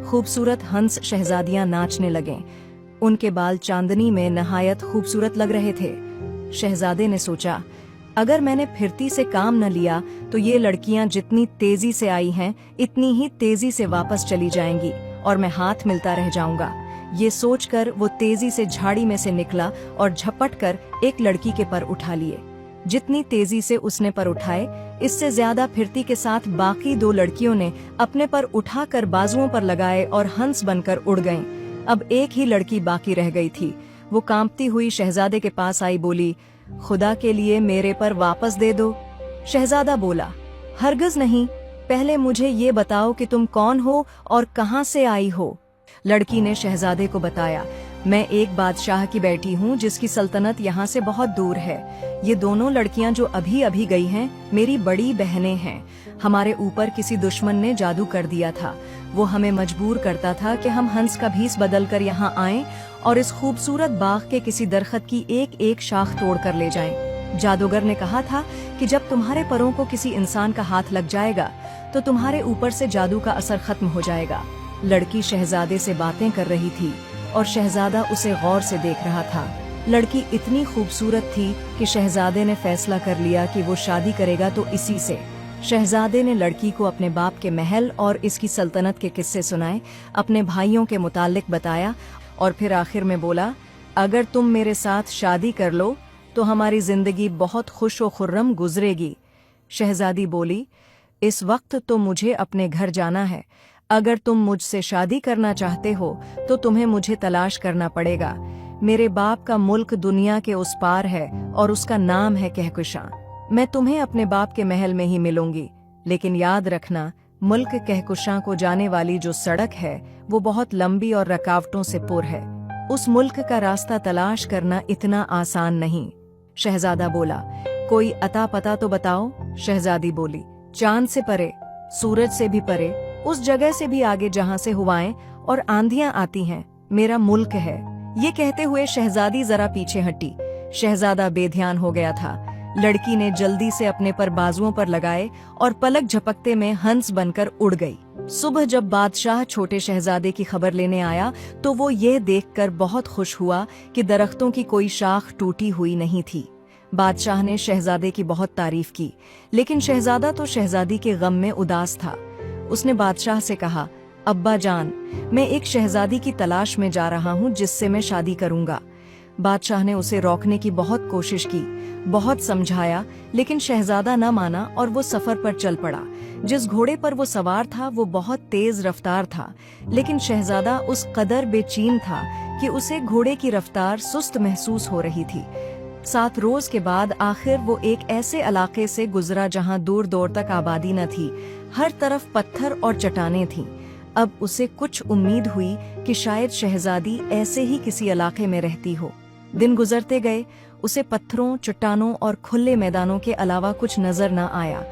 खूबसूरत हंस शहजादियां नाचने लगे। उनके बाल चांदनी में नहायत खूबसूरत लग रहे थे। शहजादे ने सोचा, अगर मैंने फिरती से काम न लिया तो ये लड़कियां जितनी तेजी से आई हैं इतनी ही तेजी से वापस चली जाएंगी और मैं हाथ मिलता रह जाऊंगा। ये सोचकर वो तेजी से झाड़ी में से निकला और झपट कर एक लड़की के पर उठा लिए। जितनी तेजी से उसने पर उठाए, इससे ज्यादा फिरती के साथ बाकी दो लड़कियों ने अपने पर उठाकर बाजुओं पर लगाए और हंस बनकर उड़ गईं। अब एक ही लड़की बाकी रह गई थी। वो कांपती हुई शहजादे के पास आई, बोली, खुदा के लिए मेरे पर वापस दे दो। शहजादा बोला, हरगिज नहीं, पहले मुझे ये बताओ कि तुम कौन हो और कहाँ से आई हो। लड़की ने शहजादे को बताया, मैं एक बादशाह की बेटी हूँ जिसकी सल्तनत यहाँ से बहुत दूर है। ये दोनों लड़कियाँ जो अभी अभी गई हैं मेरी बड़ी बहनें हैं। हमारे ऊपर किसी दुश्मन ने जादू कर दिया था। वो हमें मजबूर करता था कि हम हंस का भेस बदल कर यहाँ आएं और इस खूबसूरत बाग के किसी दरख्त की एक एक शाख तोड़ कर ले जाएं। जादूगर ने कहा था कि जब तुम्हारे परों को किसी इंसान का हाथ लग जाएगा तो तुम्हारे ऊपर से जादू का असर खत्म हो जाएगा। लड़की शहजादे से बातें कर रही थी और शहजादा उसे गौर से देख रहा था। लड़की इतनी खूबसूरत थी कि शहजादे ने फैसला कर लिया कि वो शादी करेगा तो इसी से। शहजादे ने लड़की को अपने बाप के महल और इसकी सल्तनत के किस्से सुनाए, अपने भाइयों के मुतालिक बताया और फिर आखिर में बोला, अगर तुम मेरे साथ शादी कर लो तो हमारी जिंदगी बहुत खुश व खुर्रम गुजरेगी। शहजादी बोली, इस वक्त तो मुझे अपने घर जाना है। अगर तुम मुझसे शादी करना चाहते हो तो तुम्हें मुझे तलाश करना पड़ेगा। मेरे बाप का मुल्क दुनिया के उस पार है और उसका नाम है कहकशां। मैं तुम्हें अपने बाप के महल में ही मिलूंगी, लेकिन याद रखना, मुल्क कहकशां को जाने वाली जो सड़क है वो बहुत लंबी और रुकावटों से पुर है। उस मुल्क का रास्ता तलाश करना इतना आसान नहीं। शहजादा बोला, कोई अता पता तो बताओ। शहजादी बोली, चांद से परे, सूरज से भी परे, उस जगह से भी आगे जहाँ से हवाएं और आंधियां आती हैं, मेरा मुल्क है। ये कहते हुए शहजादी जरा पीछे हटी। शहजादा बेध्यान हो गया था। लड़की ने जल्दी से अपने पर बाजुओं पर लगाए और पलक झपकते में हंस बनकर उड़ गई। सुबह जब बादशाह छोटे शहजादे की खबर लेने आया तो वो ये देखकर बहुत खुश हुआ कि दरख्तों की कोई शाख टूटी हुई नहीं थी। बादशाह ने शहजादे की बहुत तारीफ की, लेकिन शहजादा तो शहजादी के गम में उदास था। उसने बादशाह से कहा, अब्बा जान, मैं एक शहजादी की तलाश में जा रहा हूँ जिससे मैं शादी करूंगा। बादशाह ने उसे रोकने की बहुत कोशिश की, बहुत समझाया, लेकिन शहजादा न माना और वो सफर पर चल पड़ा। जिस घोड़े पर वो सवार था वो बहुत तेज रफ्तार था, लेकिन शहजादा उस कदर बेचैन था कि उसे घोड़े की रफ्तार सुस्त महसूस हो रही थी। 7 रोज के बाद आखिर वो एक ऐसे इलाके से गुजरा जहाँ दूर दूर तक आबादी न थी। हर तरफ पत्थर और चट्टानें थीं। अब उसे कुछ उम्मीद हुई कि शायद शहजादी ऐसे ही किसी इलाके में रहती हो। दिन गुजरते गए, उसे पत्थरों, चट्टानों और खुले मैदानों के अलावा कुछ नजर न आया।